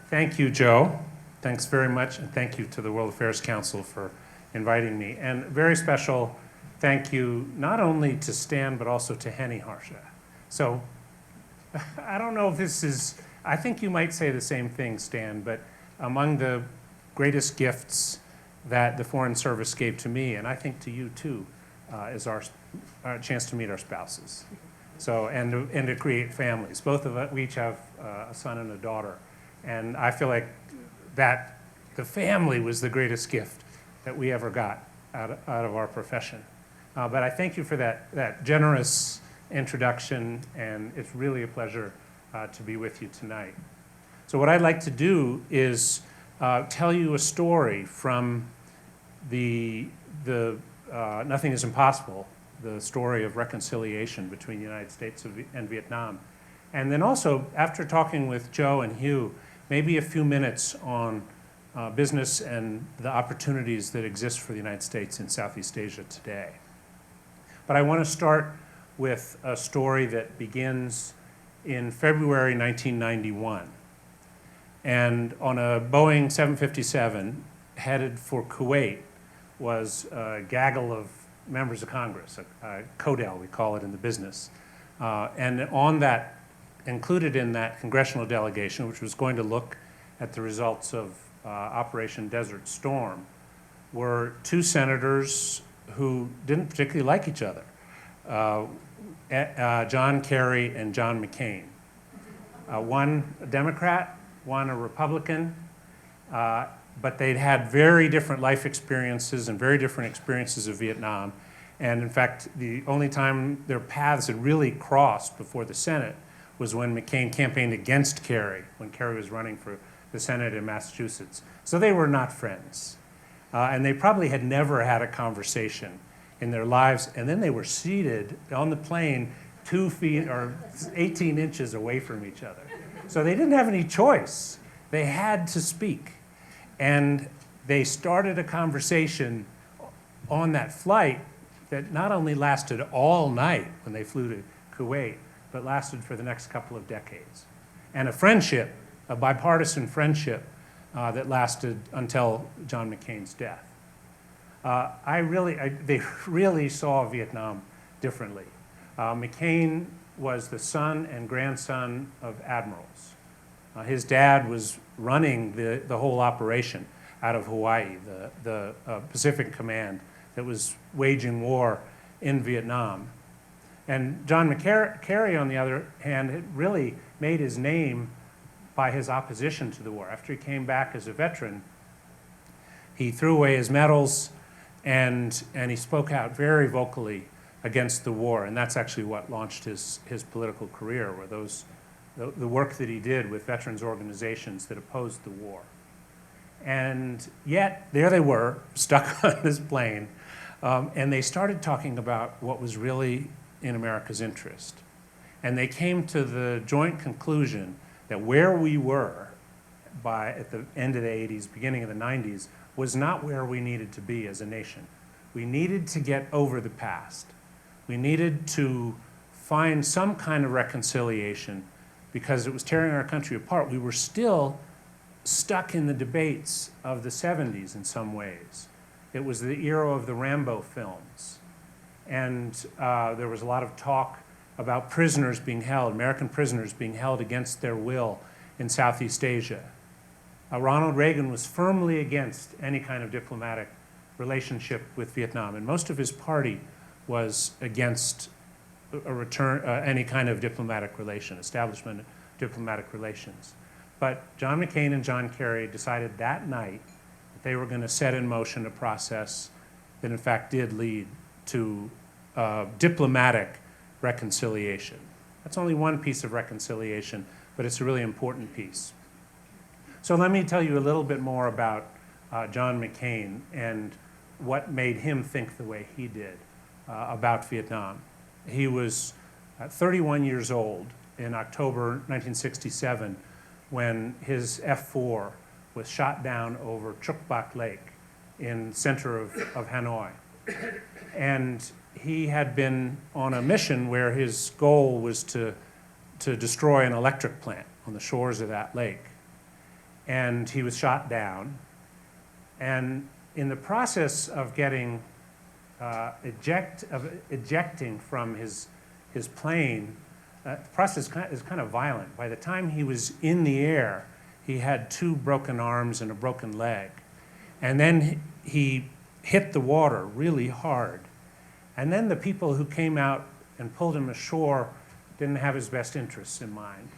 Thank you, Joe. Thanks very much, and thank you to the World Affairs Council for inviting me. And very special thank you not only to Stan, but also to Henny Harsha. So I don't know if this is, I think you might say the same thing, Stan, but among the greatest gifts that the Foreign Service gave to me, and I think to you too, is our chance to meet our spouses. So, and to create families. Both of us, we each have a son and a daughter. And I feel like that the family was the greatest gift that we ever got out of our profession. But I thank you for that generous introduction, and it's really a pleasure to be with you tonight. So what I'd like to do is tell you a story from the Nothing is Impossible, the story of reconciliation between the United States and Vietnam. And then also, after talking with Joe and Hugh, maybe a few minutes on business and the opportunities that exist for the United States in Southeast Asia today. But I want to start with a story that begins in February 1991. And on a Boeing 757 headed for Kuwait was a gaggle of members of Congress, a CODEL, we call it in the business. And on that, included in that congressional delegation, which was going to look at the results of Operation Desert Storm, were two senators who didn't particularly like each other, John Kerry and John McCain. One a Democrat, one a Republican, but they'd had very different life experiences and very different experiences of Vietnam. And in fact, the only time their paths had really crossed before the Senate was when McCain campaigned against Kerry, when Kerry was running for the Senate in Massachusetts. So they were not friends. And they probably had never had a conversation in their lives. And then they were seated on the plane 2 feet or 18 inches away from each other. So they didn't have any choice. They had to speak. And they started a conversation on that flight that not only lasted all night when they flew to Kuwait, but lasted for the next couple of decades. And a friendship, a bipartisan friendship that lasted until John McCain's death. They really saw Vietnam differently. McCain was the son and grandson of admirals. His dad was running the whole operation out of Hawaii, the Pacific Command that was waging war in Vietnam. And John Kerry, on the other hand, had really made his name by his opposition to the war. After he came back as a veteran, he threw away his medals and he spoke out very vocally against the war. And that's actually what launched his political career, were the work that he did with veterans organizations that opposed the war. And yet, there they were, stuck on this plane, and they started talking about what was really in America's interest. And they came to the joint conclusion that where we were at the end of the 80s, beginning of the 90s, was not where we needed to be as a nation. We needed to get over the past. We needed to find some kind of reconciliation because it was tearing our country apart. We were still stuck in the debates of the 70s in some ways. It was the era of the Rambo films. And there was a lot of talk about prisoners being held, American prisoners being held against their will in Southeast Asia. Ronald Reagan was firmly against any kind of diplomatic relationship with Vietnam, and most of his party was against any kind of diplomatic relation, establishment of diplomatic relations. But John McCain and John Kerry decided that night that they were going to set in motion a process that in fact did lead to diplomatic reconciliation. That's only one piece of reconciliation, but it's a really important piece. So let me tell you a little bit more about John McCain and what made him think the way he did about Vietnam. He was 31 years old in October 1967 when his F-4 was shot down over Truc Bac Lake in the center of Hanoi. And he had been on a mission where his goal was to destroy an electric plant on the shores of that lake. And he was shot down. And in the process of getting ejecting from his plane, the process is kind of violent. By the time he was in the air, he had 2 broken arms and a broken leg. And then he hit the water really hard. And then the people who came out and pulled him ashore didn't have his best interests in mind.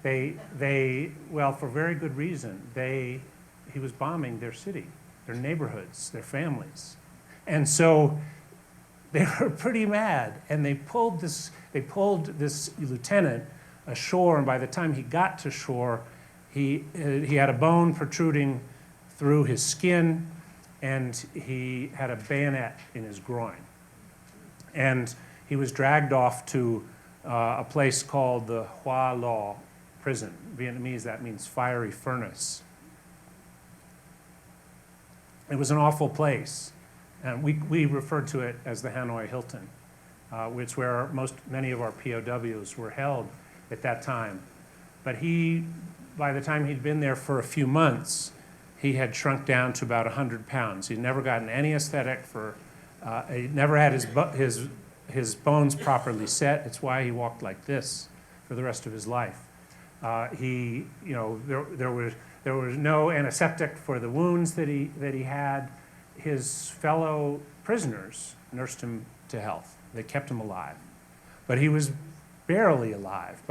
Well, for very good reason, he was bombing their city, their neighborhoods, their families. And so they were pretty mad, and they pulled this lieutenant ashore, and by the time he got to shore, he had a bone protruding through his skin, and he had a bayonet in his groin. And he was dragged off to a place called the Hoa Lo prison. Vietnamese, that means fiery furnace. It was an awful place. And we referred to it as the Hanoi Hilton, which where many of our POWs were held at that time. But by the time he'd been there for a few months, he had shrunk down to about 100 pounds. He'd never gotten any aesthetic he never had his bones properly set. It's why he walked like this for the rest of his life. There was no antiseptic for the wounds that he had. His fellow prisoners nursed him to health. They kept him alive. But he was barely alive.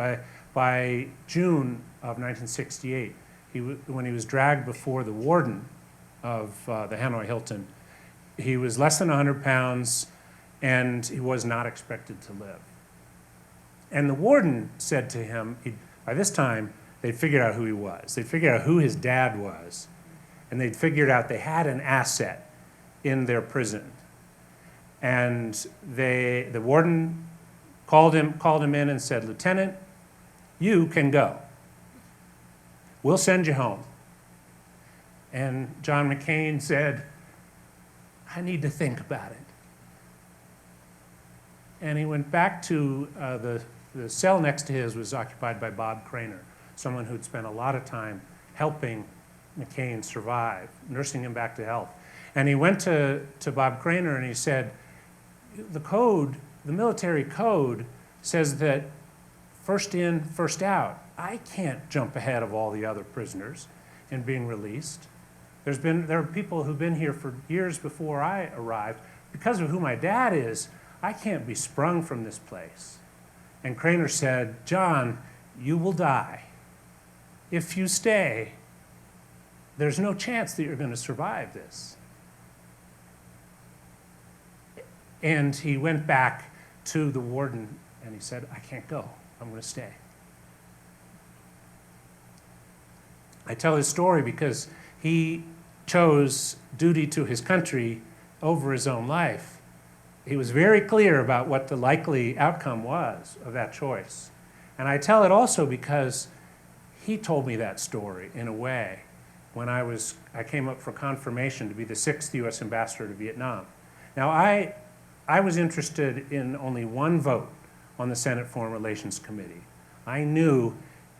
By June of 1968, when he was dragged before the warden of the Hanoi Hilton, he was less than 100 pounds, and he was not expected to live. And the warden said to him, by this time, they'd figured out who he was. They'd figured out who his dad was, and they'd figured out they had an asset in their prison. And the warden called him in and said, "Lieutenant, you can go. We'll send you home." And John McCain said, "I need to think about it." And he went back to the cell next to his was occupied by Bob Craner, someone who'd spent a lot of time helping McCain survive, nursing him back to health. And he went to Bob Craner and he said, the military code says that first in, first out. I can't jump ahead of all the other prisoners in being released. There are people who've been here for years before I arrived. Because of who my dad is, I can't be sprung from this place. And Craner said, "John, you will die. If you stay, there's no chance that you're going to survive this." And he went back to the warden and he said, "I can't go. I'm going to stay." I tell his story because he chose duty to his country over his own life. He was very clear about what the likely outcome was of that choice. And I tell it also because he told me that story in a way when I came up for confirmation to be the 6th U.S. ambassador to Vietnam. Now, I was interested in only one vote on the Senate Foreign Relations Committee. I knew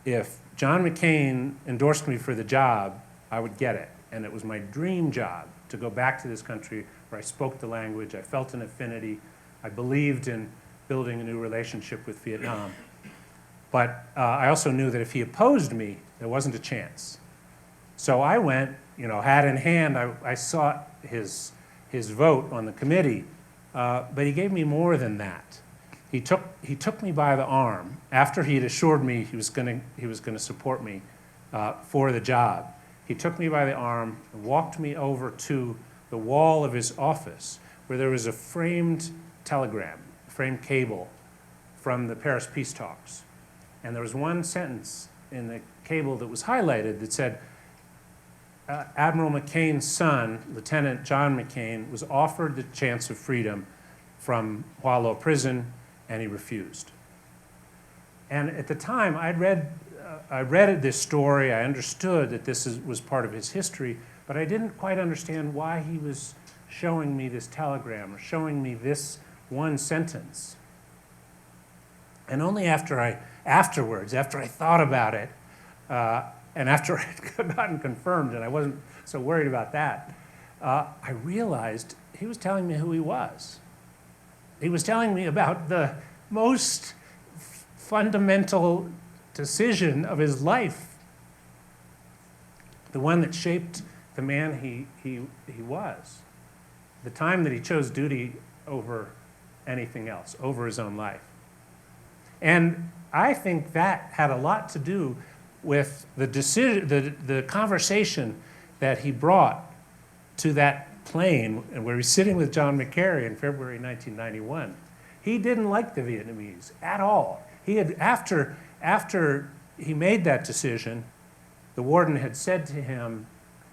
if John McCain endorsed me for the job, I would get it. And it was my dream job to go back to this country where I spoke the language, I felt an affinity, I believed in building a new relationship with Vietnam. But I also knew that if he opposed me, there wasn't a chance. So I went, hat in hand, I sought his vote on the committee, but he gave me more than that. He took me by the arm after he had assured me he was going to support me for the job. He took me by the arm and walked me over to the wall of his office where there was a framed telegram, framed cable from the Paris peace talks. And there was one sentence in the cable that was highlighted that said, Admiral McCain's son, Lieutenant John McCain, was offered the chance of freedom from Hoa Lo prison, and he refused. And at the time, I read this story, I understood that this was part of his history, but I didn't quite understand why he was showing me this telegram or showing me this one sentence. And only afterwards, after I thought about it, And after I had gotten confirmed, and I wasn't so worried about that, I realized he was telling me who he was. He was telling me about the most fundamental decision of his life, the one that shaped the man he was, the time that he chose duty over anything else, over his own life. And I think that had a lot to do with the decision, the conversation that he brought to that plane where he's sitting with John McCary in February 1991. He didn't like the Vietnamese at all. He had, after he made that decision, the warden had said to him,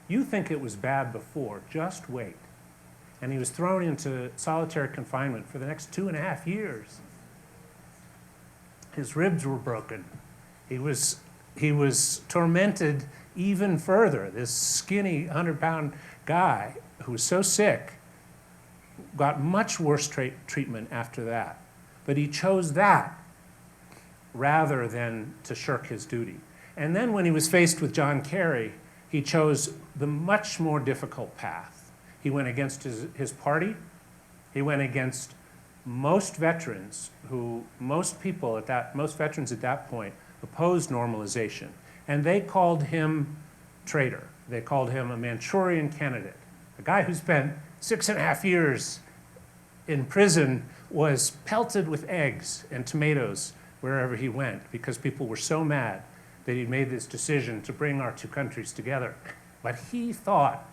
"You think it was bad before, just wait." And he was thrown into solitary confinement for the next 2.5 years. His ribs were broken. He was tormented even further. This skinny 100-pound guy who was so sick got much worse treatment after that. But he chose that rather than to shirk his duty. And then when he was faced with John Kerry, he chose the much more difficult path. He went against his party. He went against most veterans most veterans at that point opposed normalization. And they called him traitor. They called him a Manchurian candidate. A guy who spent 6.5 years in prison was pelted with eggs and tomatoes wherever he went because people were so mad that he'd made this decision to bring our two countries together. But he thought,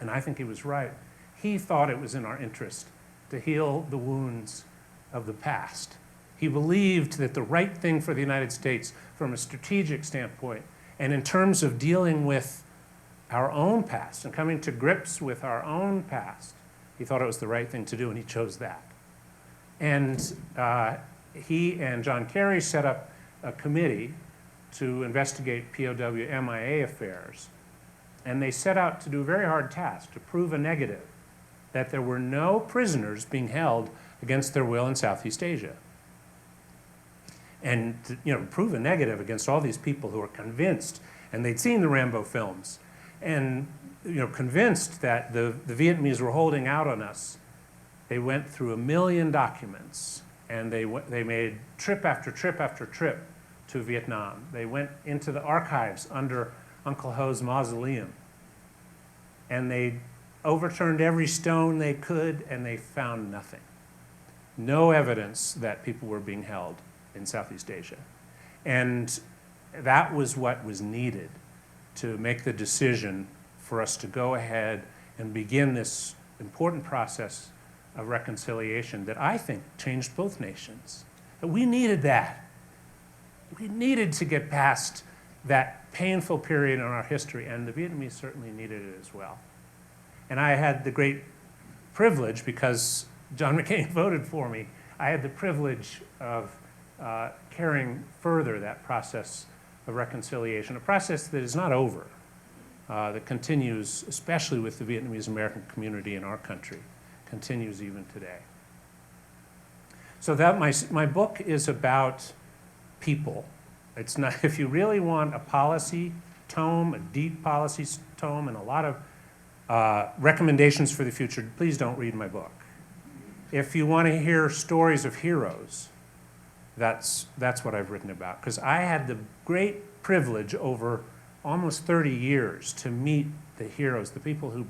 and I think he was right, he thought it was in our interest to heal the wounds of the past. He believed that the right thing for the United States from a strategic standpoint and in terms of dealing with our own past and coming to grips with our own past, he thought it was the right thing to do, and he chose that. And he and John Kerry set up a committee to investigate POW MIA affairs. And they set out to do a very hard task, to prove a negative, that there were no prisoners being held against their will in Southeast Asia. And to, prove a negative against all these people who were convinced, and they'd seen the Rambo films, and convinced that the Vietnamese were holding out on us. They went through 1 million documents, and they made trip after trip after trip to Vietnam. They went into the archives under Uncle Ho's mausoleum, and they overturned every stone they could, and they found nothing. No evidence that people were being held in Southeast Asia. And that was what was needed to make the decision for us to go ahead and begin this important process of reconciliation that I think changed both nations. But we needed that. We needed to get past that painful period in our history, and the Vietnamese certainly needed it as well. And I had the great privilege, because John McCain voted for me, I had the privilege of carrying further that process of reconciliation, a process that is not over, that continues, especially with the Vietnamese American community in our country, continues even today. So that my book is about people. It's not, if you really want a policy tome, a deep policy tome, and a lot of recommendations for the future, please don't read my book. If you want to hear stories of heroes, that's what I've written about. Because I had the great privilege over almost 30 years to meet the heroes, the people who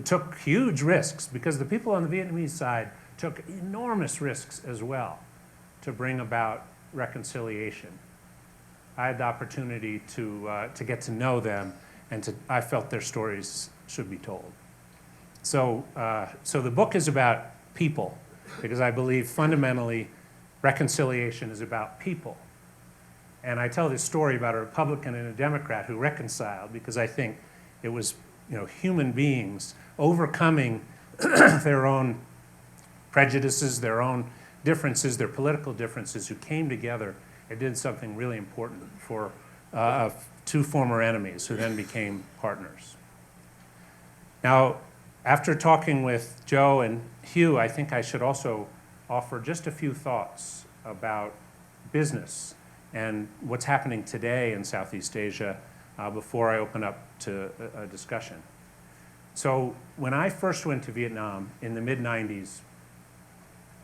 took huge risks, because the people on the Vietnamese side took enormous risks as well to bring about reconciliation. I had the opportunity to get to know them, and I felt their stories should be told. So the book is about people, because I believe fundamentally reconciliation is about people. And I tell this story about a Republican and a Democrat who reconciled, because I think it was human beings overcoming their own prejudices, their own differences, their political differences, who came together and did something really important for two former enemies who then became partners. Now, after talking with Joe and Hugh, I think I should also offer just a few thoughts about business and what's happening today in Southeast Asia before I open up to a discussion. So when I first went to Vietnam in the mid-90s,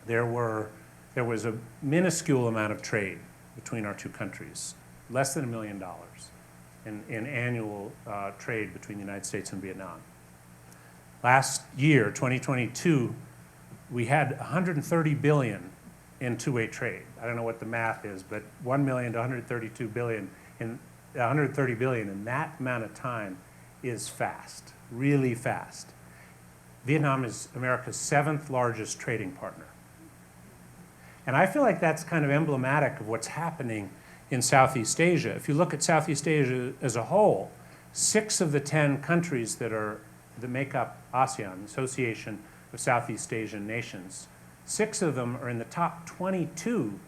there was a minuscule amount of trade between our two countries, less than $1 million in annual trade between the United States and Vietnam. Last year, 2022, we had 130 billion in two-way trade. I don't know what the math is, but 1 million to 132 billion in 130 billion in that amount of time is fast, really fast. Vietnam is America's 7th largest trading partner. And I feel like that's kind of emblematic of what's happening in Southeast Asia. If you look at Southeast Asia as a whole, 6 of the 10 countries that make up ASEAN, Association of Southeast Asian Nations, 6 of them are in the top 22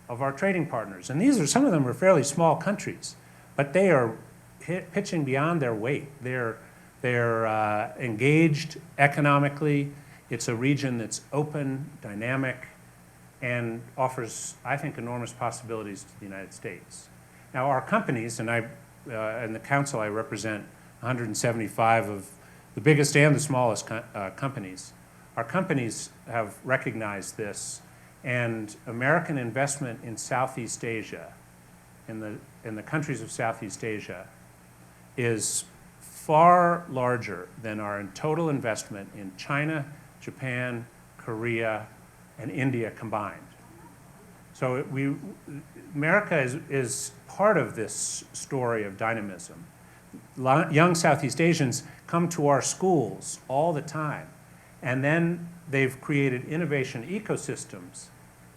of our trading partners. And some of them are fairly small countries, but they are pitching beyond their weight. They're engaged economically. It's a region that's open, dynamic, and offers, I think, enormous possibilities to the United States. Now, our companies, and the council I represent 175 of the biggest and the smallest companies. Our companies have recognized this, and American investment in Southeast Asia, in the countries of Southeast Asia, is far larger than our total investment in China, Japan, Korea, and India combined. So America is part of this story of dynamism. Young Southeast Asians come to our schools all the time, and then they've created innovation ecosystems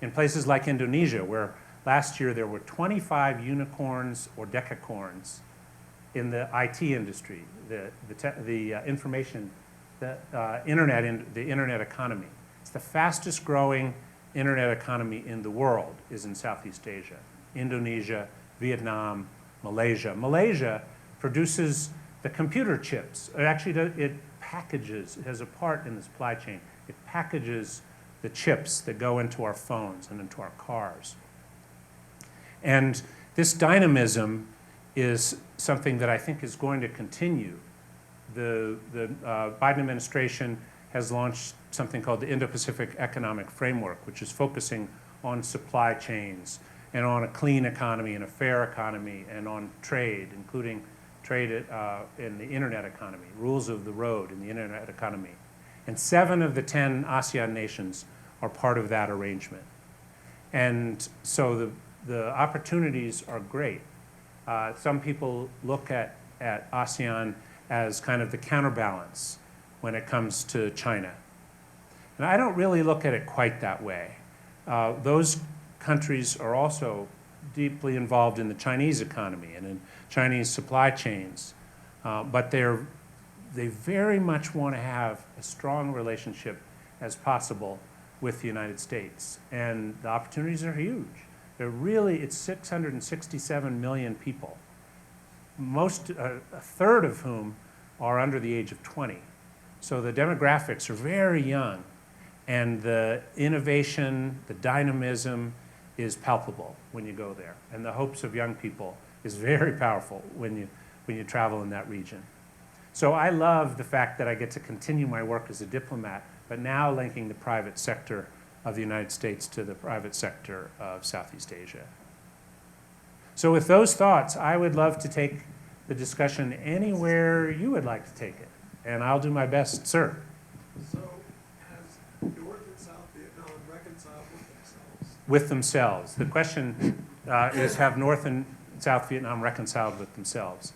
in places like Indonesia, where last year there were 25 unicorns or decacorns in the IT industry, the internet economy. It's the fastest growing internet economy in the world is in Southeast Asia. Indonesia, Vietnam, Malaysia. Malaysia produces the computer chips. It packages, it has a part in the supply chain. It packages the chips that go into our phones and into our cars. And this dynamism is something that I think is going to continue. The Biden administration has launched something called the Indo-Pacific Economic Framework, which is focusing on supply chains and on a clean economy and a fair economy and on trade, including trade in the internet economy, rules of the road in the internet economy. And 7 of the 10 ASEAN nations are part of that arrangement. And so the opportunities are great. Some people look at ASEAN as kind of the counterbalance when it comes to China. And I don't really look at it quite that way. Those countries are also deeply involved in the Chinese economy and in Chinese supply chains, but they very much want to have as strong a relationship as possible with the United States. And the opportunities are huge. It's 667 million people, a third of whom are under the age of 20. So the demographics are very young, and the innovation, the dynamism is palpable when you go there. And the hopes of young people is very powerful when you travel in that region. So I love the fact that I get to continue my work as a diplomat, but now linking the private sector of the United States to the private sector of Southeast Asia. So with those thoughts, I would love to take the discussion anywhere you would like to take it. And I'll do my best, sir. So has North and South Vietnam reconciled with themselves? With themselves. The question is, have North and South Vietnam reconciled with themselves?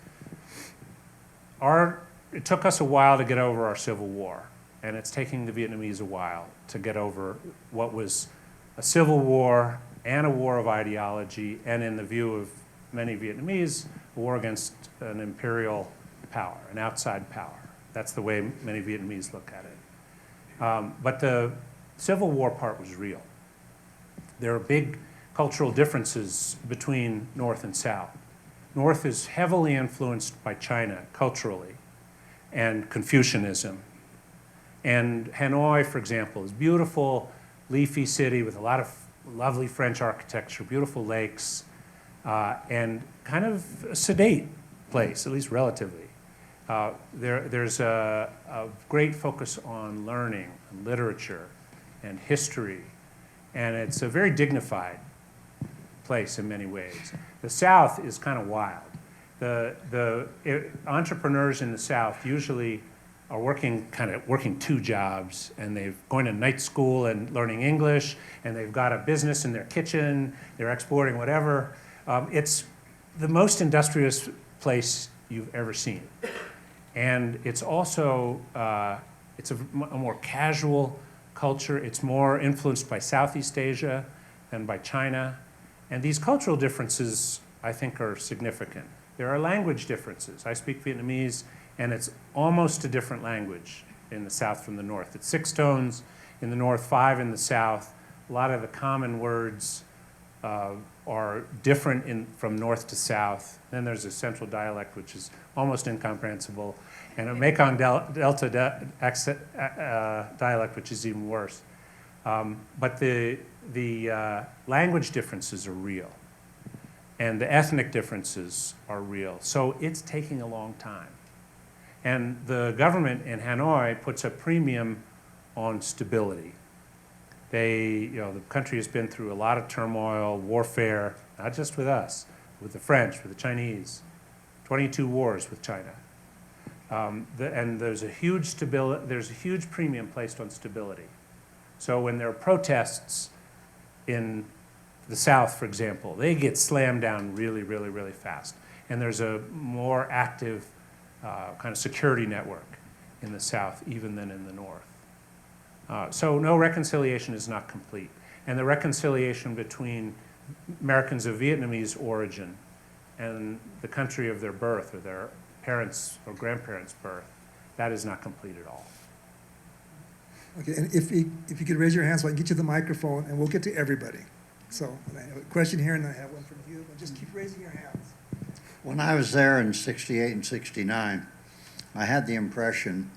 It took us a while to get over our civil war, and it's taking the Vietnamese a while to get over what was a civil war and a war of ideology, and in the view of many Vietnamese, a war against an imperial power, an outside power. That's the way many Vietnamese look at it. But the Civil War part was real. There are big cultural differences between North and South. North is heavily influenced by China culturally and Confucianism. And Hanoi, for example, is a beautiful, leafy city with a lot of lovely French architecture, beautiful lakes, and kind of a sedate place, at least relatively. There's a great focus on learning and literature and history, and it's a very dignified place in many ways. The South is kind of wild. Entrepreneurs in the South usually are working two jobs, and they're going to night school and learning English, and they've got a business in their kitchen, they're exporting whatever. It's the most industrious place you've ever seen. And it's also, it's a more casual culture. It's more influenced by Southeast Asia than by China. And these cultural differences, I think, are significant. There are language differences. I speak Vietnamese, and it's almost a different language in the South from the North. It's 6 tones in the North, 5 in the South. A lot of the common words are different from North to South. Then there's a central dialect, which is almost incomprehensible, and a Mekong Delta dialect, which is even worse. But the language differences are real, and the ethnic differences are real. So it's taking a long time. And the government in Hanoi puts a premium on stability. The country has been through a lot of turmoil, warfare, not just with us, with the French, with the Chinese, 22 wars with China. And there's a huge premium placed on stability. So when there are protests in the South, for example, they get slammed down really, really, really fast. And there's a more active kind of security network in the South even than in the North. So no, reconciliation is not complete. And the reconciliation between Americans of Vietnamese origin and the country of their birth or their parents' or grandparents' birth, that is not complete at all. Okay, and if you could raise your hand so I can get you the microphone, and we'll get to everybody. So I have a question here, and I have one from you, but just keep raising your hands. When I was there in 68 and 69, I had the impression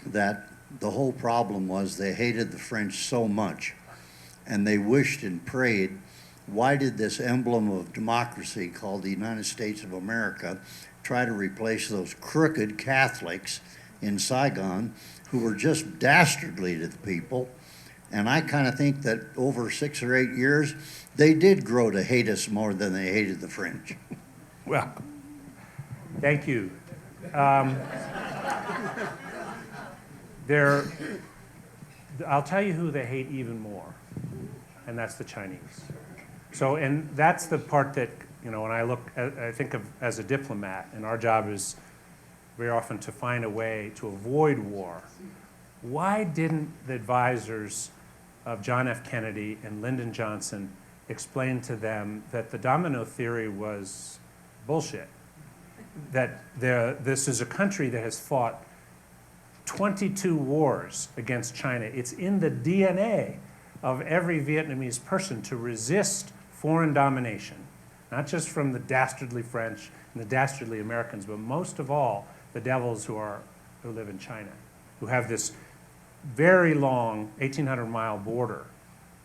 that the whole problem was they hated the French so much, and they wished and prayed, why did this emblem of democracy called the United States of America try to replace those crooked Catholics in Saigon who were just dastardly to the people? And I kind of think that over 6 or 8 years, they did grow to hate us more than they hated the French. Well, thank you. I'll tell you who they hate even more, and that's the Chinese. So, and that's the part that, when I think of as a diplomat, and our job is very often to find a way to avoid war. Why didn't the advisors of John F. Kennedy and Lyndon Johnson explain to them that the domino theory was bullshit? That this is a country that has fought 22 wars against China. It's in the DNA of every Vietnamese person to resist foreign domination, not just from the dastardly French and the dastardly Americans, but most of all, the devils who live in China, who have this very long 1,800-mile border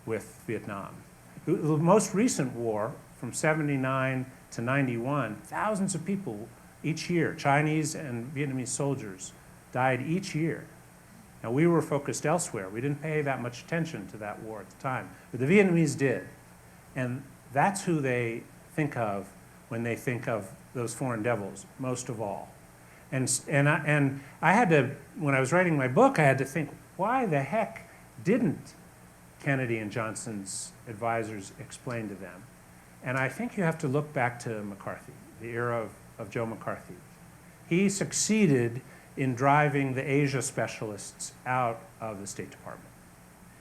with Vietnam. The most recent war, from 79 to 91, thousands of people each year, Chinese and Vietnamese soldiers, died each year. Now, we were focused elsewhere. We didn't pay that much attention to that war at the time, but the Vietnamese did. And that's who they think of when they think of those foreign devils, most of all. And I had to, when I was writing my book, I had to think, why the heck didn't Kennedy and Johnson's advisors explain to them? And I think you have to look back to McCarthy, the era of Joe McCarthy. He succeeded in driving the Asia specialists out of the State Department.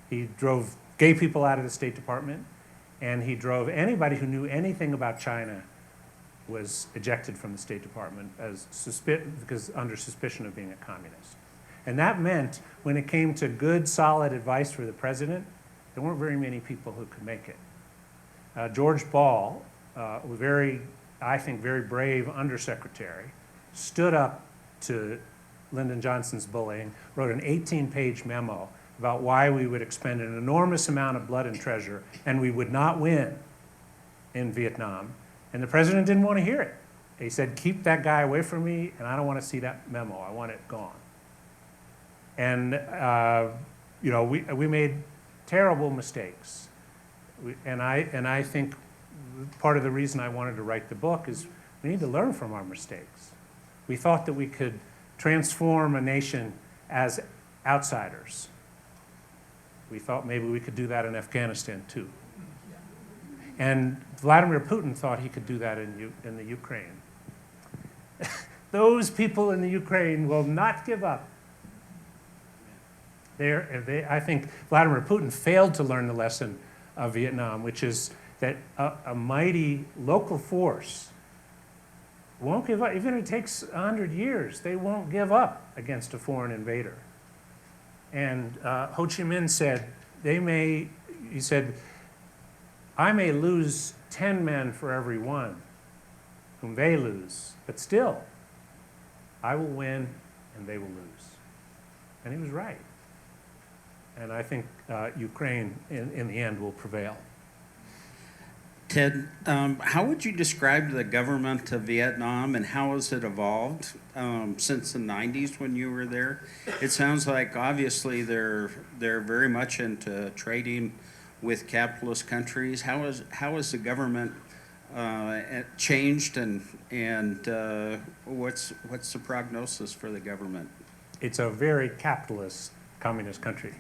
He drove gay people out of the State Department, and he drove anybody who knew anything about China was ejected from the State Department because under suspicion of being a communist. And that meant when it came to good, solid advice for the president, there weren't very many people who could make it. George Ball, I think, very brave undersecretary, stood up to Lyndon Johnson's bullying, wrote an 18-page memo about why we would expend an enormous amount of blood and treasure, and we would not win in Vietnam, And the president didn't want to hear it. He said, keep that guy away from me, and I don't want to see that memo. I want it gone. And, we made terrible mistakes. And I think part of the reason I wanted to write the book is we need to learn from our mistakes. We thought that we could transform a nation as outsiders. We thought maybe we could do that in Afghanistan too. And Vladimir Putin thought he could do that in the Ukraine. Those people in the Ukraine will not give up. I think Vladimir Putin failed to learn the lesson of Vietnam, which is that a mighty local force won't give up. Even if it takes 100 years, they won't give up against a foreign invader. And Ho Chi Minh said, he said, I may lose 10 men for every one whom they lose, but still, I will win and they will lose. And he was right. And I think Ukraine, in the end, will prevail. Ted, how would you describe the government of Vietnam and how has it evolved since the 90s when you were there? It sounds like obviously they're very much into trading with capitalist countries. How has the government changed and what's the prognosis for the government? It's a very capitalist communist country.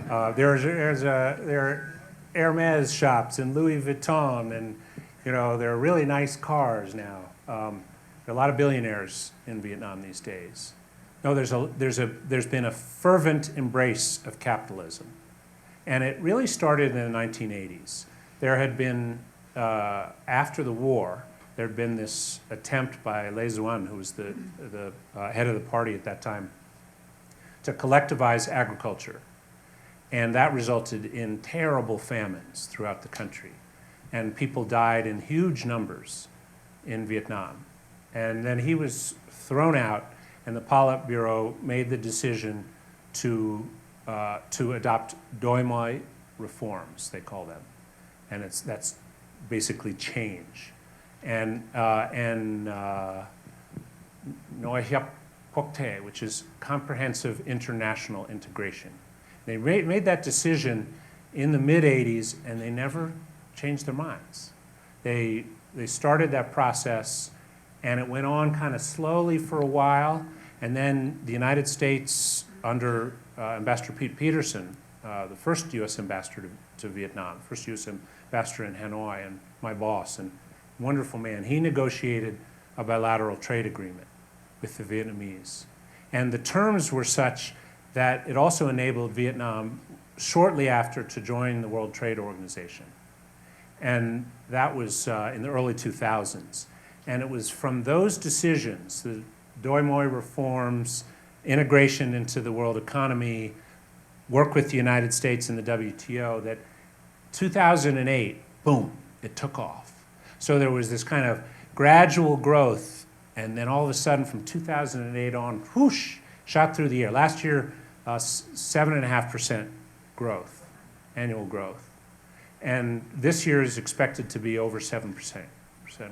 There are Hermes shops and Louis Vuitton, and there are really nice cars now. There are a lot of billionaires in Vietnam these days. No, there's been a fervent embrace of capitalism, and it really started in the 1980s. There had been after the war, there had been this attempt by Lê Duẩn, who was the head of the party at that time, to collectivize agriculture. And that resulted in terrible famines throughout the country. And people died in huge numbers in Vietnam. And then he was thrown out, and the Politburo made the decision to adopt Doi Moi reforms, they call them. And that's basically change. And Noi Hiep Quốc Tế, which is comprehensive international integration. They made that decision in the mid-'80s, and they never changed their minds. They started that process, and it went on kind of slowly for a while, and then the United States, under Ambassador Pete Peterson, the first U.S. ambassador to Vietnam, first U.S. ambassador in Hanoi, and my boss, and wonderful man, he negotiated a bilateral trade agreement with the Vietnamese. And the terms were such that it also enabled Vietnam shortly after to join the World Trade Organization. And that was in the early 2000s. And it was from those decisions, the Doi Moi reforms, integration into the world economy, work with the United States and the WTO, that 2008, boom, it took off. So there was this kind of gradual growth, and then all of a sudden from 2008 on, whoosh, shot through the air. Last year, 7.5% growth, annual growth. And this year is expected to be over 7%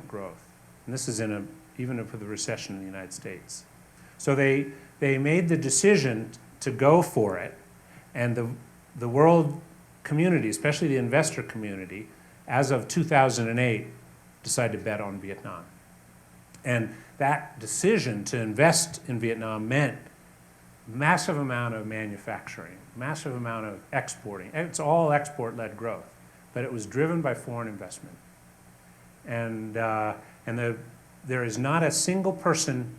growth. And this is even for the recession in the United States. So they made the decision to go for it, and the world community, especially the investor community, as of 2008, decided to bet on Vietnam. And that decision to invest in Vietnam meant massive amount of manufacturing, massive amount of exporting. It's all export-led growth, but it was driven by foreign investment. And there is not a single person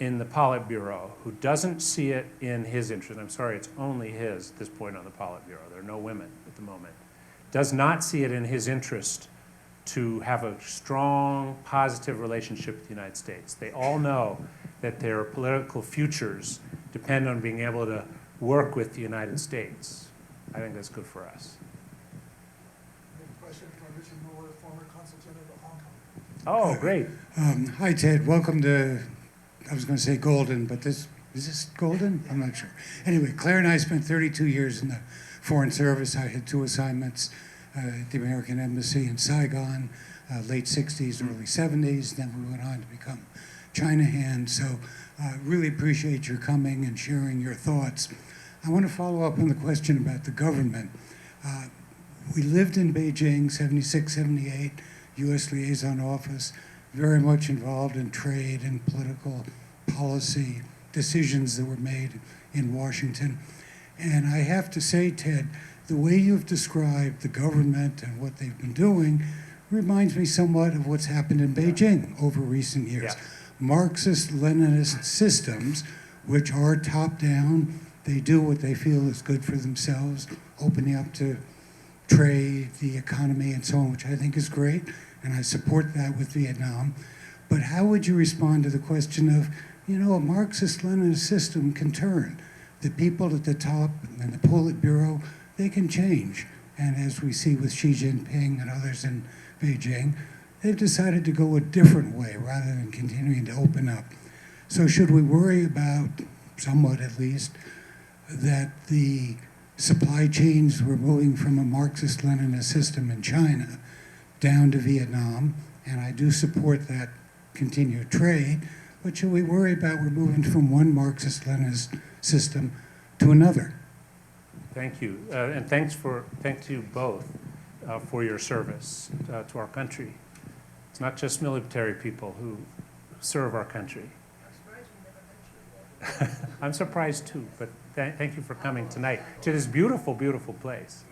in the Politburo who doesn't see it in his interest. I'm sorry, it's only his at this point on the Politburo. There are no women at the moment. Does not see it in his interest to have a strong, positive relationship with the United States. They all know that their political futures depend on being able to work with the United States. I think that's good for us. Question from Richard Moore, former consul general of Hong Kong. Oh, great. Hi, Ted. Welcome to, I was going to say Golden, but is this Golden? I'm not sure. Anyway, Claire and I spent 32 years in the Foreign Service. I had 2 assignments at the American Embassy in Saigon, late 60s, early 70s. Then we went on to become China Hand. So really appreciate your coming and sharing your thoughts. I want to follow up on the question about the government. We lived in Beijing, 76, 78, U.S. liaison office, very much involved in trade and political policy decisions that were made in Washington. And I have to say, Ted, the way you've described the government and what they've been doing reminds me somewhat of what's happened in Beijing over recent years. Yeah. Marxist-Leninist systems, which are top-down, they do what they feel is good for themselves, opening up to trade, the economy, and so on, which I think is great, and I support that with Vietnam. But how would you respond to the question of, you know, a Marxist-Leninist system can turn. The people at the top and the Politburo, they can change. And as we see with Xi Jinping and others in Beijing, they've decided to go a different way rather than continuing to open up. So should we worry about, somewhat at least, that the supply chains were moving from a Marxist-Leninist system in China down to Vietnam, and I do support that continued trade, but should we worry about we're moving from one Marxist-Leninist system to another? Thank you, and thanks you both for your service to our country. It's not just military people who serve our country. I'm surprised too, but thank you for coming tonight to this beautiful, beautiful place.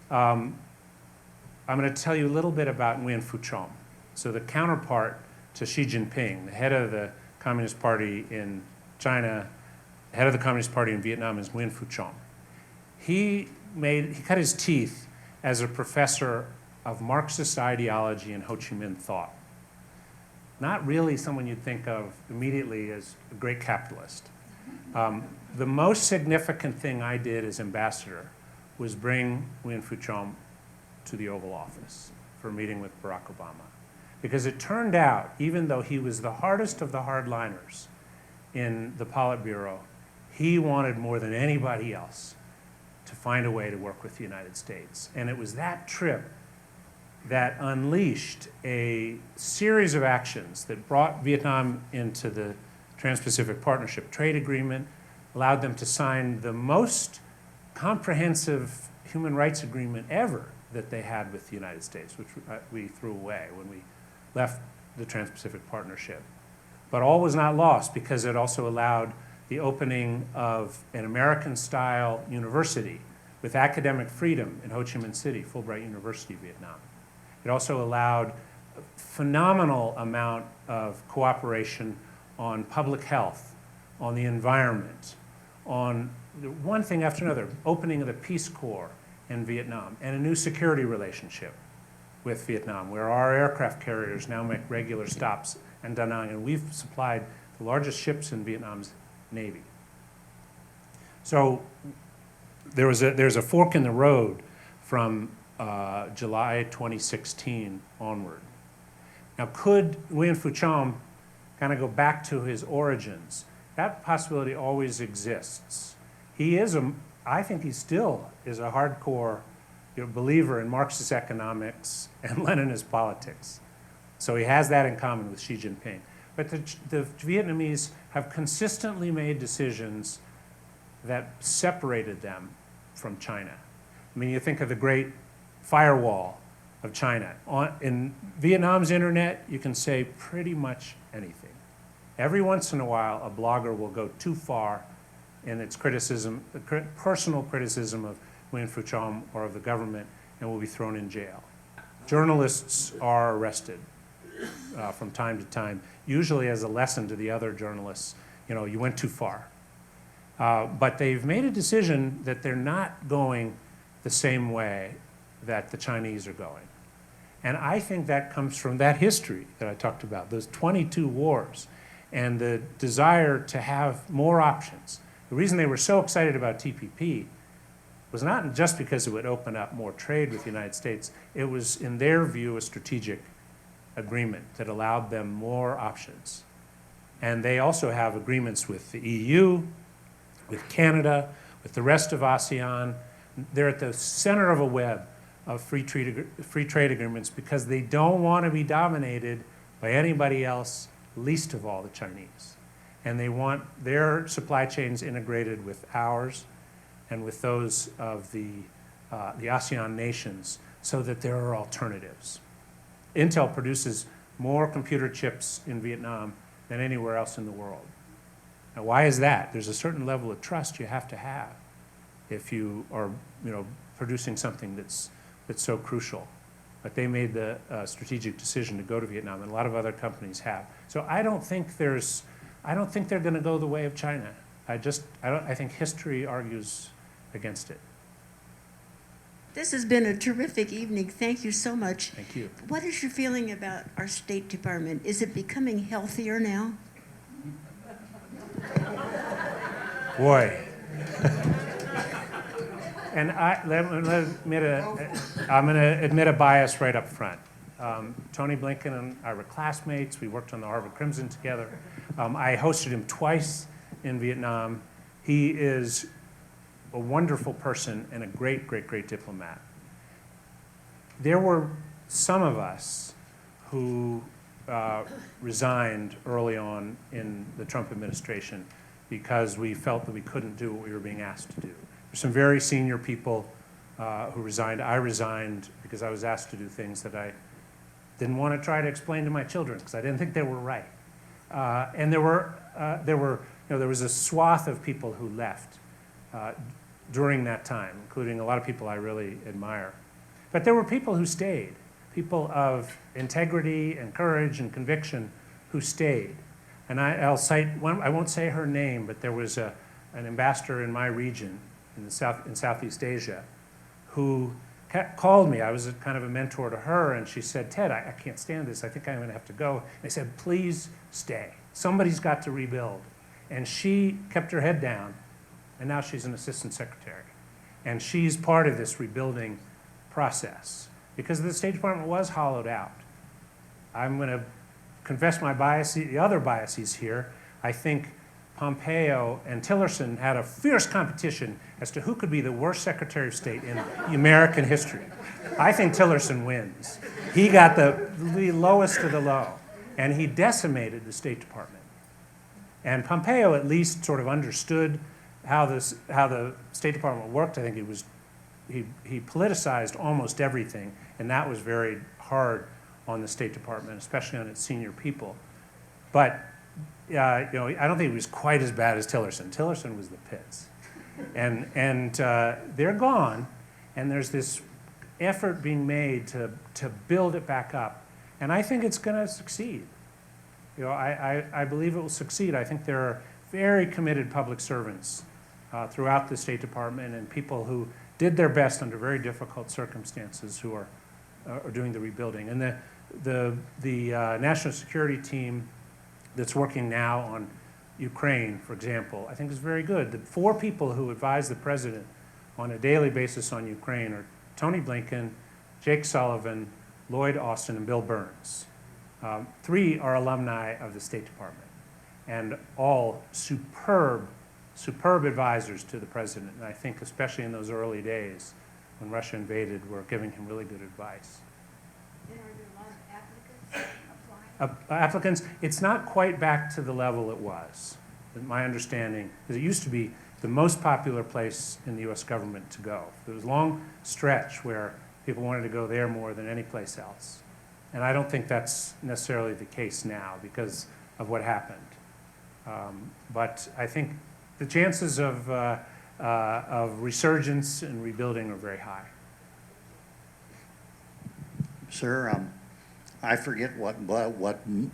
I'm going to tell you a little bit about Nguyen Phu Trong. So the counterpart to Xi Jinping, the head of the Communist Party in China, the head of the Communist Party in Vietnam is Nguyen Phu Trong. He cut his teeth as a professor of Marxist ideology and Ho Chi Minh thought. Not really someone you'd think of immediately as a great capitalist. The most significant thing I did as ambassador was bring Nguyen Phu Trong to the Oval Office for a meeting with Barack Obama. Because it turned out, even though he was the hardest of the hardliners in the Politburo, he wanted more than anybody else to find a way to work with the United States. And it was that trip that unleashed a series of actions that brought Vietnam into the Trans-Pacific Partnership Trade Agreement, allowed them to sign the most comprehensive human rights agreement ever that they had with the United States, which we threw away when we left the Trans-Pacific Partnership. But all was not lost because it also allowed the opening of an American-style university with academic freedom in Ho Chi Minh City, Fulbright University, Vietnam. It also allowed a phenomenal amount of cooperation on public health, on the environment, on one thing after another, opening of the Peace Corps in Vietnam, and a new security relationship with Vietnam, where our aircraft carriers now make regular stops in Da Nang, and we've supplied the largest ships in Vietnam's Navy. So there's a fork in the road from July 2016 onward. Now, could Nguyen Phu Trong kind of go back to his origins? That possibility always exists. I think he still is a hardcore believer in Marxist economics and Leninist politics. So he has that in common with Xi Jinping. But the Vietnamese have consistently made decisions that separated them from China. I mean, you think of the great firewall of China. In Vietnam's internet, you can say pretty much anything. Every once in a while, a blogger will go too far in its criticism, personal criticism of Nguyen Phu Trong or of the government, and will be thrown in jail. Journalists are arrested from time to time, usually as a lesson to the other journalists. You know, you went too far. But they've made a decision that they're not going the same way that the Chinese are going. And I think that comes from that history that I talked about, those 22 wars, and the desire to have more options. The reason they were so excited about TPP was not just because it would open up more trade with the United States. It was, in their view, a strategic agreement that allowed them more options. And they also have agreements with the EU, with Canada, with the rest of ASEAN. They're at the center of a web of free trade agreements because they don't want to be dominated by anybody else, least of all the Chinese. And they want their supply chains integrated with ours and with those of the ASEAN nations so that there are alternatives. Intel produces more computer chips in Vietnam than anywhere else in the world. Now, why is that? There's a certain level of trust you have to have if you are, producing something that's so crucial. But they made the strategic decision to go to Vietnam, and a lot of other companies have. So I don't think they're going to go the way of China. I think history argues against it. This has been a terrific evening. Thank you so much. Thank you. What is your feeling about our State Department? Is it becoming healthier now? Boy. And I'm going to admit a bias right up front. Tony Blinken and I were classmates. We worked on the Harvard Crimson together. I hosted him twice in Vietnam. He is a wonderful person and a great, great, great diplomat. There were some of us who resigned early on in the Trump administration because we felt that we couldn't do what we were being asked to do. There's some very senior people who resigned. I resigned because I was asked to do things that I didn't want to try to explain to my children because I didn't think they were right. And there was a swath of people who left during that time, including a lot of people I really admire. But there were people who stayed, people of integrity and courage and conviction who stayed. And I'll cite one, I won't say her name, but there was an ambassador in my region in Southeast Asia who called me. I was kind of a mentor to her, and she said, Ted, I can't stand this. I think I'm going to have to go. And I said, please stay. Somebody's got to rebuild. And she kept her head down, and now she's an assistant secretary. And she's part of this rebuilding process because the State Department was hollowed out. I'm going to confess my bias, the other biases here. I think Pompeo and Tillerson had a fierce competition as to who could be the worst Secretary of State in American history. I think Tillerson wins. He got the lowest of the low, and he decimated the State Department. And Pompeo at least sort of understood how the State Department worked. I think he politicized almost everything, and that was very hard on the State Department, especially on its senior people. But I don't think it was quite as bad as Tillerson. Tillerson was the pits. And they're gone, and there's this effort being made to build it back up. And I think it's going to succeed. I believe it will succeed. I think there are very committed public servants throughout the State Department and people who did their best under very difficult circumstances who are doing the rebuilding. And the national security team that's working now on Ukraine, for example, I think is very good. The 4 people who advise the president on a daily basis on Ukraine are Tony Blinken, Jake Sullivan, Lloyd Austin, and Bill Burns. 3 are alumni of the State Department, and all superb advisors to the president. And I think especially in those early days when Russia invaded, we're giving him really good advice. And are there a lot of applicants applying? Applicants, it's not quite back to the level it was. My understanding is it used to be the most popular place in the U.S. government to go. There was a long stretch where people wanted to go there more than any place else. And I don't think that's necessarily the case now because of what happened. But I think the chances of resurgence and rebuilding are very high. Sir, I forget what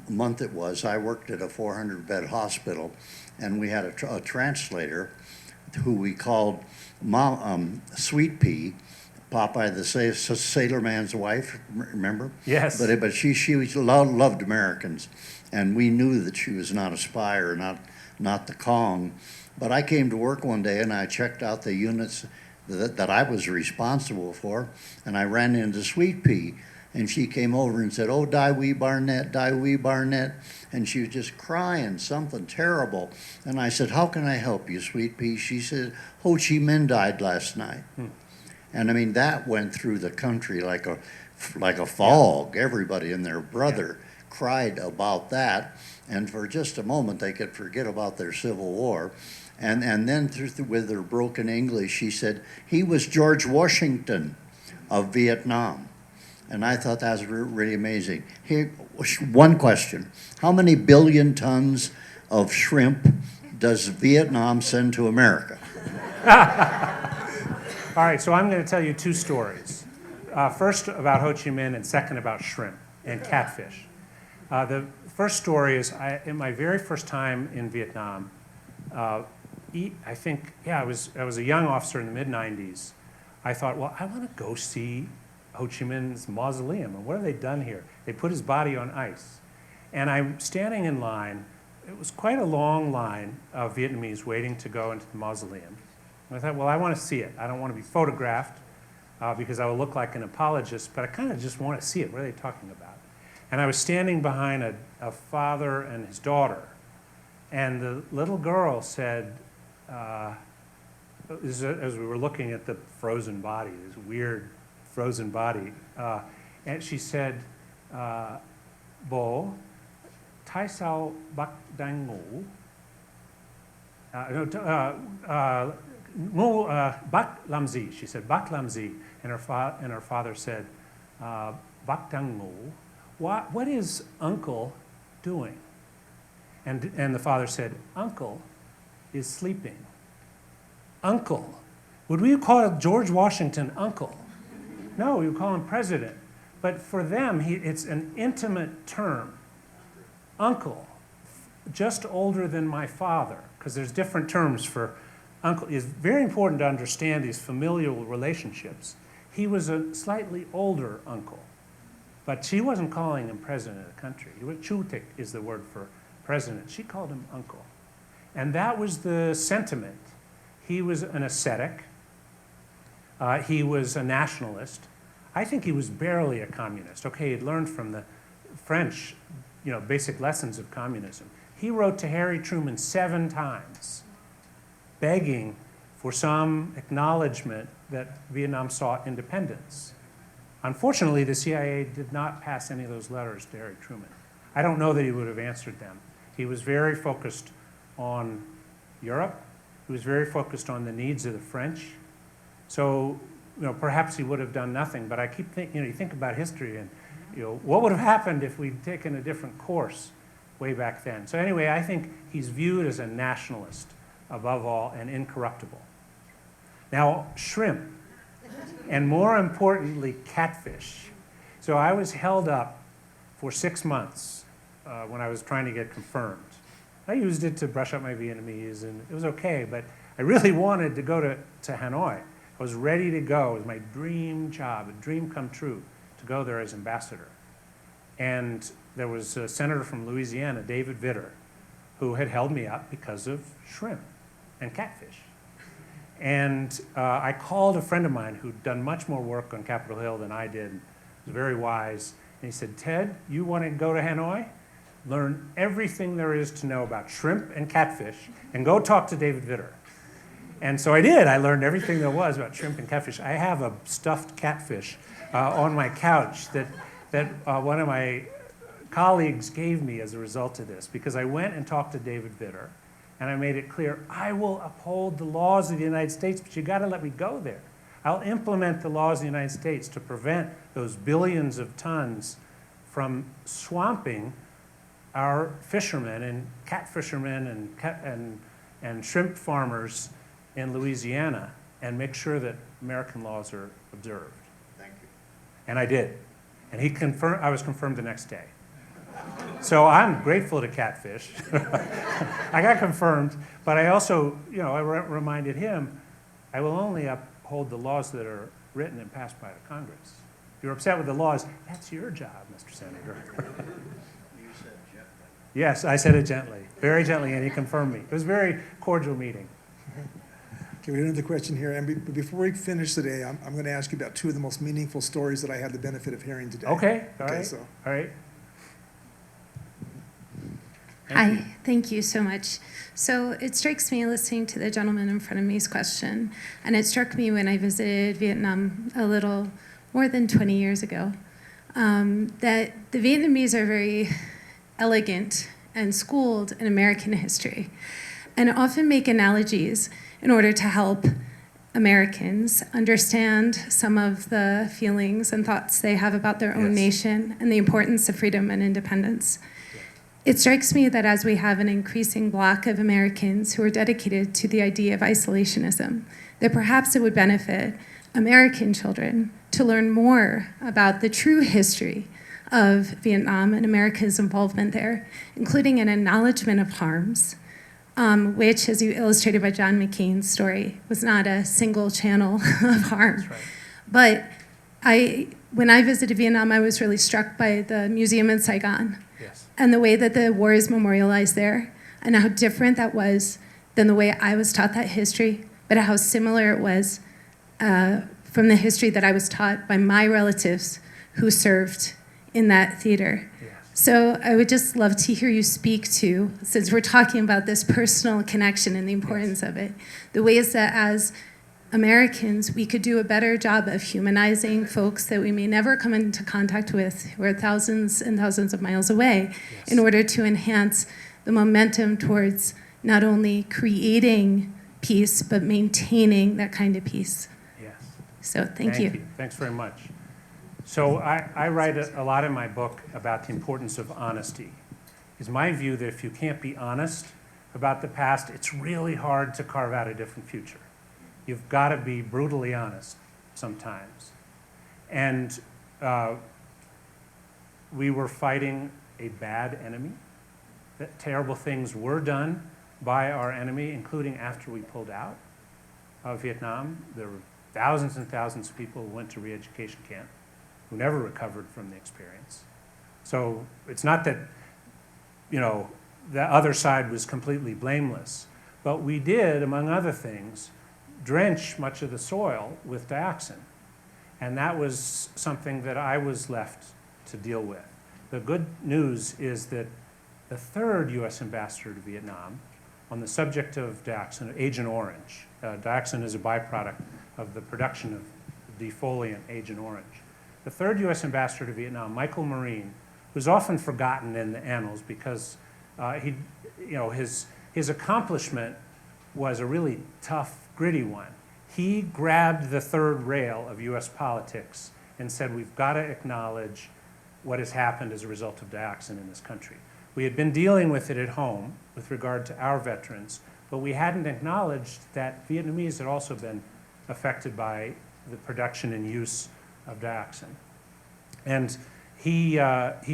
month it was. I worked at a 400-bed hospital, and we had a translator who we called Sweet Pea, Popeye the Sailor Man's wife, remember? Yes. But she loved Americans, and we knew that she was not a spy or not the Kong. But I came to work one day, and I checked out the units that I was responsible for, and I ran into Sweet Pea. And she came over and said, "Oh, die wee Barnett, die wee Barnett." And she was just crying, something terrible. And I said, "How can I help you, Sweet Pea?" She said, "Ho Chi Minh died last night." And I mean, that went through the country like a fog. Everybody and their brother cried about that. And for just a moment, they could forget about their Civil War. And then with her broken English, she said, he was George Washington of Vietnam. And I thought that was really amazing. Here, one question. How many billion tons of shrimp does Vietnam send to America? All right, so I'm going to tell you two stories. First about Ho Chi Minh and second about shrimp and catfish. The first story is in my very first time in Vietnam, I was a young officer in the mid-90s. I thought, well, I want to go see Ho Chi Minh's mausoleum. And what have they done here? They put his body on ice. And I'm standing in line. It was quite a long line of Vietnamese waiting to go into the mausoleum. And I thought, well, I want to see it. I don't want to be photographed because I will look like an apologist, but I kind of just want to see it. What are they talking about? And I was standing behind a father and his daughter. And the little girl said, as we were looking at the frozen body, this weird frozen body, and she said, Bo, tai sao bác đang ngủ? Bác làm gì? She said, bác làm gì? And her father said, bác đang ngủ. What is uncle doing? And the father said, uncle is sleeping. Uncle. Would we call George Washington uncle? No, we would call him president. But for them, it's an intimate term. Uncle, just older than my father, because there's different terms for uncle. It's very important to understand these familial relationships. He was a slightly older uncle, but she wasn't calling him president of the country. Chutik is the word for president. She called him uncle. And that was the sentiment. He was an ascetic. He was a nationalist. I think he was barely a communist. Okay, he'd learned from the French, basic lessons of communism. He wrote to Harry Truman 7 times, begging for some acknowledgement that Vietnam sought independence. Unfortunately, the CIA did not pass any of those letters to Harry Truman. I don't know that he would have answered them. He was very focused on Europe. He was very focused on the needs of the French. So, perhaps he would have done nothing. But I keep thinking, you think about history and, what would have happened if we'd taken a different course way back then? So anyway, I think he's viewed as a nationalist above all and incorruptible. Now, shrimp, and more importantly, catfish. So I was held up for 6 months when I was trying to get confirmed. I used it to brush up my Vietnamese, and it was okay, but I really wanted to go to Hanoi. I was ready to go. It was my dream job, a dream come true, to go there as ambassador. And there was a senator from Louisiana, David Vitter, who had held me up because of shrimp and catfish. And I called a friend of mine who'd done much more work on Capitol Hill than I did, was very wise, and he said, Ted, you want to go to Hanoi? Learn everything there is to know about shrimp and catfish, and go talk to David Vitter. And so I did. I learned everything there was about shrimp and catfish. I have a stuffed catfish on my couch that one of my colleagues gave me as a result of this, because I went and talked to David Vitter, and I made it clear, I will uphold the laws of the United States, but you got to let me go there. I'll implement the laws of the United States to prevent those billions of tons from swamping our fishermen and cat fishermen and shrimp farmers in Louisiana, and make sure that American laws are observed. Thank you. And I did. And I was confirmed the next day. So I'm grateful to Catfish. I got confirmed, but I also, I reminded him, I will only uphold the laws that are written and passed by the Congress. If you're upset with the laws, that's your job, Mr. Senator. You said gently. Yes, I said it gently, very gently, and he confirmed me. It was a very cordial meeting. Okay, we have another question here, and before we finish today, I'm going to ask you about 2 of the most meaningful stories that I had the benefit of hearing today. Okay, all Okay, right, so all right. Thank you. Hi, thank you so much. So it strikes me listening to the gentleman in front of me's question, and it struck me when I visited Vietnam a little more than 20 years ago, that the Vietnamese are very elegant and schooled in American history, and often make analogies in order to help Americans understand some of the feelings and thoughts they have about their own Yes. nation and the importance of freedom and independence. It strikes me that as we have an increasing block of Americans who are dedicated to the idea of isolationism, that perhaps it would benefit American children to learn more about the true history of Vietnam and America's involvement there, including an acknowledgement of harms, which, as you illustrated by John McCain's story, was not a single channel of harm. That's right. But when I visited Vietnam, I was really struck by the museum in Saigon Yes. and the way that the war is memorialized there, and how different that was than the way I was taught that history, but how similar it was from the history that I was taught by my relatives who served in that theater. Yes. So I would just love to hear you speak to, since we're talking about this personal connection and the importance of it, the ways that as Americans, we could do a better job of humanizing folks that we may never come into contact with, who are thousands and thousands of miles away, Yes. in order to enhance the momentum towards not only creating peace, but maintaining that kind of peace. Yes. So thank you. Thanks very much. So I write a lot in my book about the importance of honesty. It's my view that if you can't be honest about the past, it's really hard to carve out a different future. You've got to be brutally honest sometimes. And we were fighting a bad enemy. That terrible things were done by our enemy, including after we pulled out of Vietnam. There were thousands and thousands of people who went to re-education camp who never recovered from the experience. So it's not that, you know, the other side was completely blameless, but we did, among other things, drench much of the soil with dioxin. And that was something that I was left to deal with. The good news is that the third U.S. ambassador to Vietnam, on the subject of dioxin, Agent Orange, dioxin is a byproduct of the production of defoliant Agent Orange. The third U.S. ambassador to Vietnam, Michael Marine, who's often forgotten in the annals because his accomplishment was a really tough, gritty one. He grabbed the third rail of U.S. politics and said, we've got to acknowledge what has happened as a result of dioxin in this country. We had been dealing with it at home with regard to our veterans, but we hadn't acknowledged that Vietnamese had also been affected by the production and use of dioxin. And he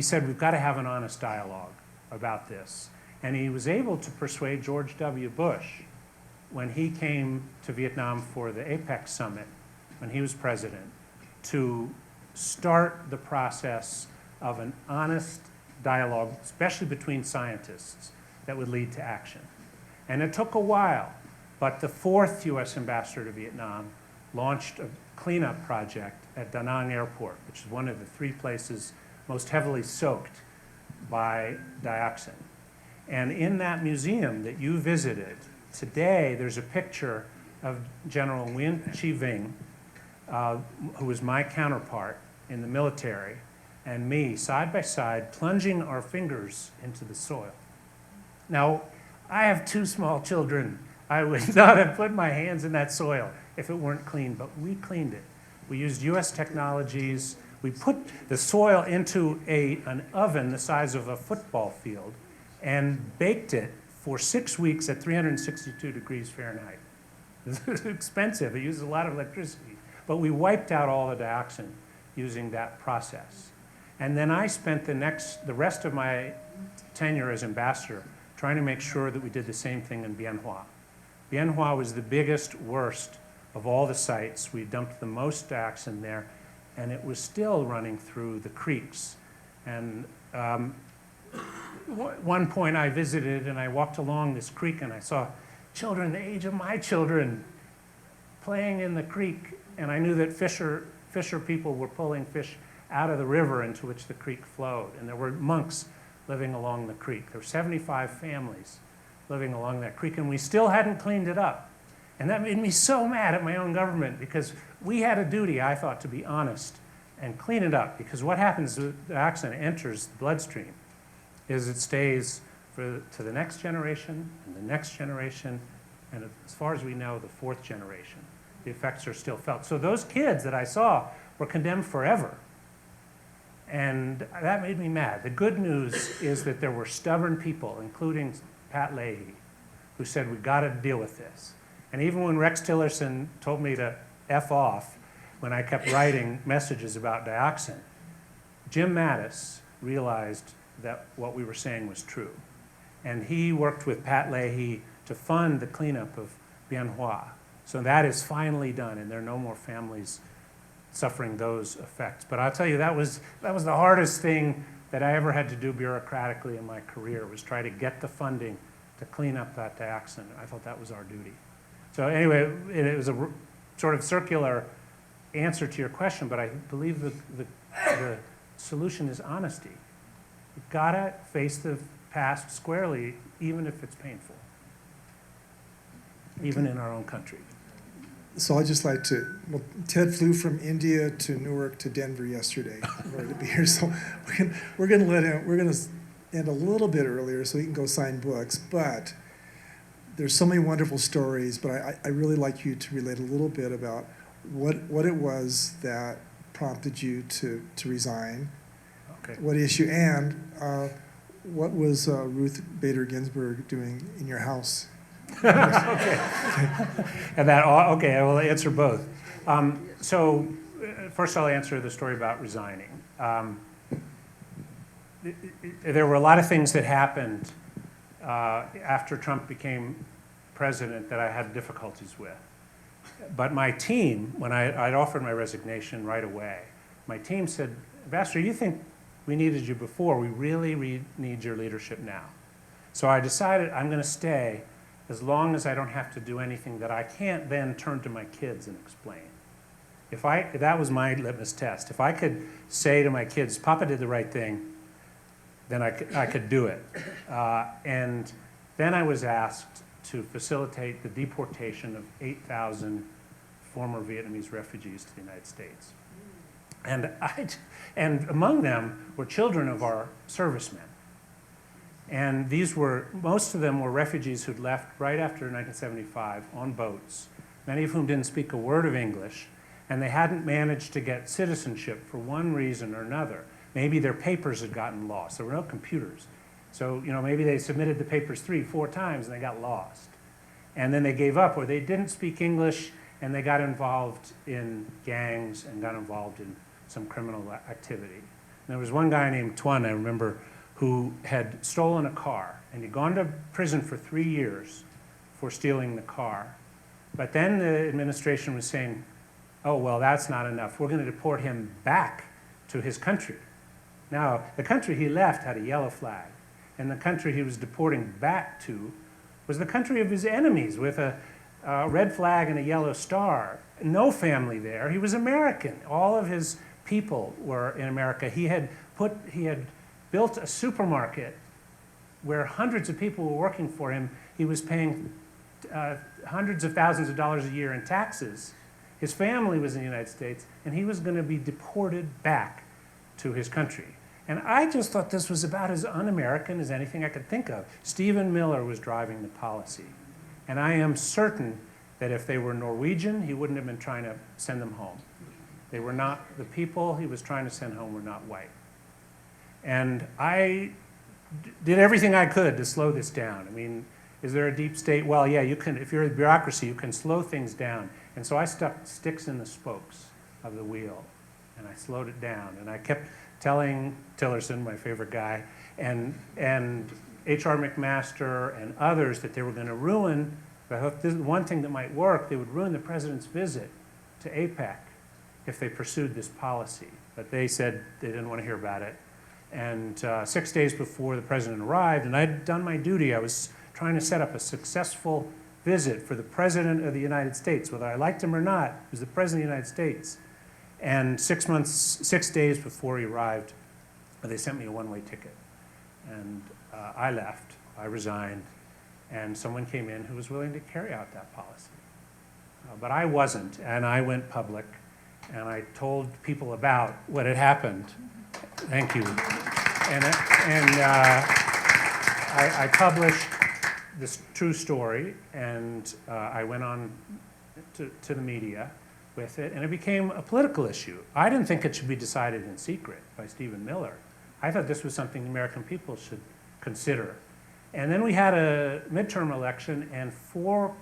said, we've got to have an honest dialogue about this. And he was able to persuade George W. Bush when he came to Vietnam for the APEC summit, when he was president, to start the process of an honest dialogue, especially between scientists, that would lead to action. And it took a while, but the fourth U.S. ambassador to Vietnam launched a cleanup project at Da Nang Airport, which is one of the three places most heavily soaked by dioxin. And in that museum that you visited, today there's a picture of General Nguyen Chi Vinh, who was my counterpart in the military, and me, side by side, plunging our fingers into the soil. Now, I have two small children. I would not have put my hands in that soil if it weren't clean, but we cleaned it. We used US technologies. We put the soil into an oven the size of a football field and baked it for 6 weeks at 362 degrees Fahrenheit. It was expensive. It uses a lot of electricity. But we wiped out all the dioxin using that process. And then I spent the rest of my tenure as ambassador trying to make sure that we did the same thing in Bien Hoa. Bien Hoa was the biggest, worst of all the sites. We dumped the most dioxin there, and it was still running through the creeks. And one point I visited and I walked along this creek and I saw children the age of my children playing in the creek, and I knew that fisher people were pulling fish out of the river into which the creek flowed. And there were monks living along the creek. There were 75 families living along that creek, and we still hadn't cleaned it up. And that made me so mad at my own government, because we had a duty, I thought, to be honest and clean it up. Because what happens when the dioxin enters the bloodstream is it stays to the next generation and the next generation, and as far as we know, the fourth generation. The effects are still felt. So those kids that I saw were condemned forever. And that made me mad. The good news is that there were stubborn people, including Pat Leahy, who said, we got to deal with this. And even when Rex Tillerson told me to F off when I kept writing messages about dioxin, Jim Mattis realized that what we were saying was true. And he worked with Pat Leahy to fund the cleanup of Bien Hoa. So that is finally done, and there are no more families suffering those effects. But I'll tell you, that was the hardest thing that I ever had to do bureaucratically in my career, was try to get the funding to clean up that dioxin. I thought that was our duty. So anyway, it was a sort of circular answer to your question, but I believe the solution is honesty. You've got to face the past squarely, even if it's painful, even in our own country. So I'd just like to, well, Ted flew from India to Newark to Denver yesterday in order to be here. So we're going to end a little bit earlier so he can go sign books. But there's so many wonderful stories, but I really like you to relate a little bit about what it was that prompted you to resign, Okay. what issue, and what was Ruth Bader Ginsburg doing in your house? Okay. And that, okay, I will answer both. First I'll answer the story about resigning. There were a lot of things that happened after Trump became president that I had difficulties with. But my team, when I'd offered my resignation right away, my team said, Ambassador, you think we needed you before, we really need your leadership now. So I decided I'm going to stay as long as I don't have to do anything that I can't then turn to my kids and explain. If that was my litmus test. If I could say to my kids, Papa did the right thing, then I could do it. And then I was asked to facilitate the deportation of 8,000 former Vietnamese refugees to the United States. And among them were children of our servicemen. And most of them were refugees who'd left right after 1975 on boats, many of whom didn't speak a word of English, and they hadn't managed to get citizenship for one reason or another. Maybe their papers had gotten lost. There were no computers. So, maybe they submitted the papers 3-4 times and they got lost. And then they gave up, or they didn't speak English and they got involved in gangs and got involved in some criminal activity. And there was one guy named Tuan, I remember, who had stolen a car, and he'd gone to prison for 3 years for stealing the car. But then the administration was saying, oh, well, that's not enough. We're going to deport him back to his country. Now, the country he left had a yellow flag, and the country he was deporting back to was the country of his enemies with a red flag and a yellow star. No family there. He was American. All of his people were in America. He had built a supermarket where hundreds of people were working for him. He was paying hundreds of thousands of dollars a year in taxes. His family was in the United States, and he was going to be deported back to his country. And I just thought this was about as un-American as anything I could think of. Stephen Miller was driving the policy. And I am certain that if they were Norwegian, he wouldn't have been trying to send them home. They were not, the people he was trying to send home were not white. And I did everything I could to slow this down. I mean, is there a deep state? Well, yeah, you can, if you're a bureaucracy, you can slow things down. And so I stuck sticks in the spokes of the wheel, and I slowed it down. And I kept telling Tillerson, my favorite guy, and H.R. McMaster and others that they were going to ruin, I thought this is one thing that might work, they would ruin the president's visit to APEC if they pursued this policy. But they said they didn't want to hear about it. And 6 days before the president arrived, and I'd done my duty, I was trying to set up a successful visit for the president of the United States. Whether I liked him or not, he was the president of the United States. And 6 days before he arrived, they sent me a one-way ticket. And I left, I resigned, and someone came in who was willing to carry out that policy. But I wasn't, and I went public, and I told people about what had happened. Thank you. And I published this true story, and I went on to the media with it, and it became a political issue. I didn't think it should be decided in secret by Stephen Miller. I thought this was something the American people should consider. And then we had a midterm election, and 4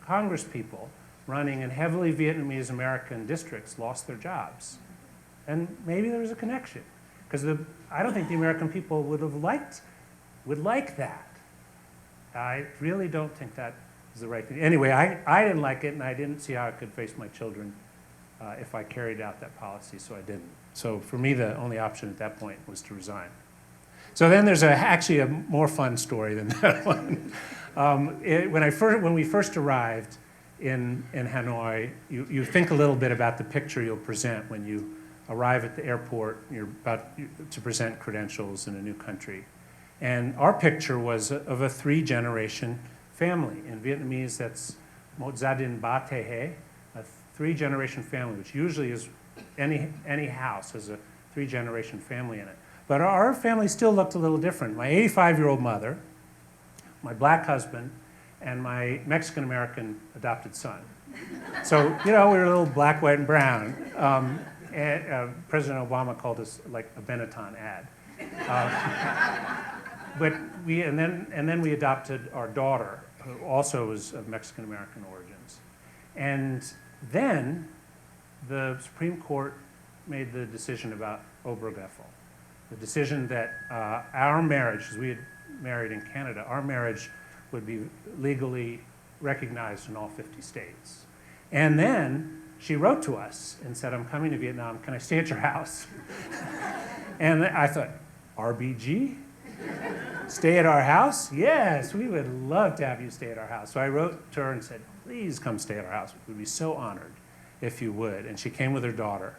Congress people running in heavily Vietnamese American districts lost their jobs. And maybe there was a connection, because I don't think the American people would like that. I really don't think that is the right thing. Anyway, I didn't like it, and I didn't see how I could face my children if I carried out that policy, so I didn't. So for me, the only option at that point was to resign. So then there's actually a more fun story than that one. When we first arrived in Hanoi, you think a little bit about the picture you'll present when you arrive at the airport, you're about to present credentials in a new country. And our picture was of a 3-generation family. In Vietnamese, that's Một gia đình ba thế hệ, a 3-generation family, which usually is any house has a 3-generation family in it. But our family still looked a little different. My 85-year-old mother, my black husband, and my Mexican-American adopted son. So, we were a little black, white, and brown. President Obama called us like a Benetton ad. But and then we adopted our daughter, who also was of Mexican-American origins. And then the Supreme Court made the decision about Obergefell. The decision that our marriage, as we had married in Canada, our marriage would be legally recognized in all 50 states. And then she wrote to us and said, I'm coming to Vietnam, can I stay at your house? And I thought, RBG? Stay at our house? Yes, we would love to have you stay at our house. So I wrote to her and said, please come stay at our house. We'd be so honored if you would. And she came with her daughter.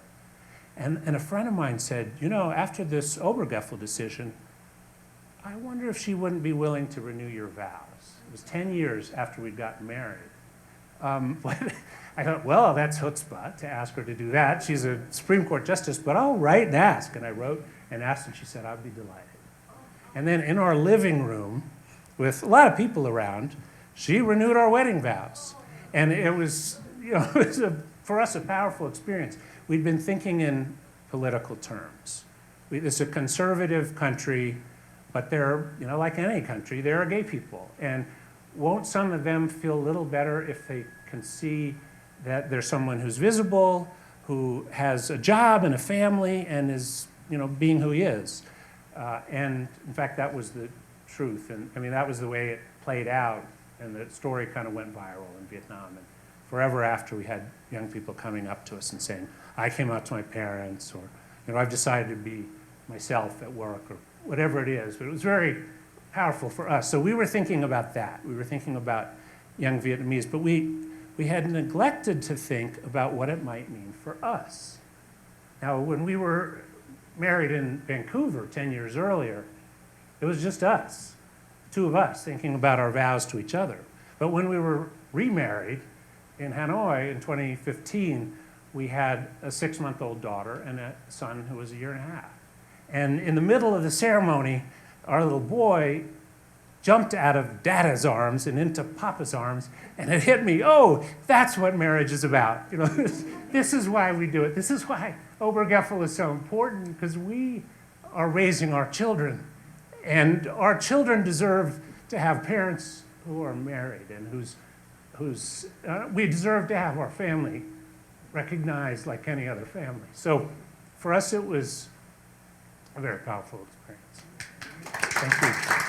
And a friend of mine said, after this Obergefell decision, I wonder if she wouldn't be willing to renew your vows. It was 10 years after we'd gotten married. But I thought, well, that's chutzpah to ask her to do that. She's a Supreme Court justice, but I'll write and ask. And I wrote and asked, and she said, I'd be delighted. And then in our living room, with a lot of people around, she renewed our wedding vows. And it was, it was for us a powerful experience. We'd been thinking in political terms. It's a conservative country, but they're, like any country, there are gay people. And won't some of them feel a little better if they can see that there's someone who's visible, who has a job and a family, and is, being who he is? And in fact, that was the truth. And that was the way it played out. And the story kind of went viral in Vietnam. And forever after, we had young people coming up to us and saying, I came out to my parents, or, I've decided to be myself at work, or whatever it is. But it was very powerful for us. So we were thinking about that. We were thinking about young Vietnamese. But we had neglected to think about what it might mean for us. Now, when we were married in Vancouver 10 years earlier, it was just us, the 2 of us, thinking about our vows to each other. But when we were remarried in Hanoi in 2015, we had a 6-month-old daughter and a son who was a 1.5 years. And in the middle of the ceremony, our little boy jumped out of Dada's arms and into Papa's arms, and it hit me, oh, that's what marriage is about. This is why we do it. This is why Obergefell is so important, because we are raising our children. And our children deserve to have parents who are married and we deserve to have our family recognized like any other family. So for us, it was a very powerful experience. Thank you.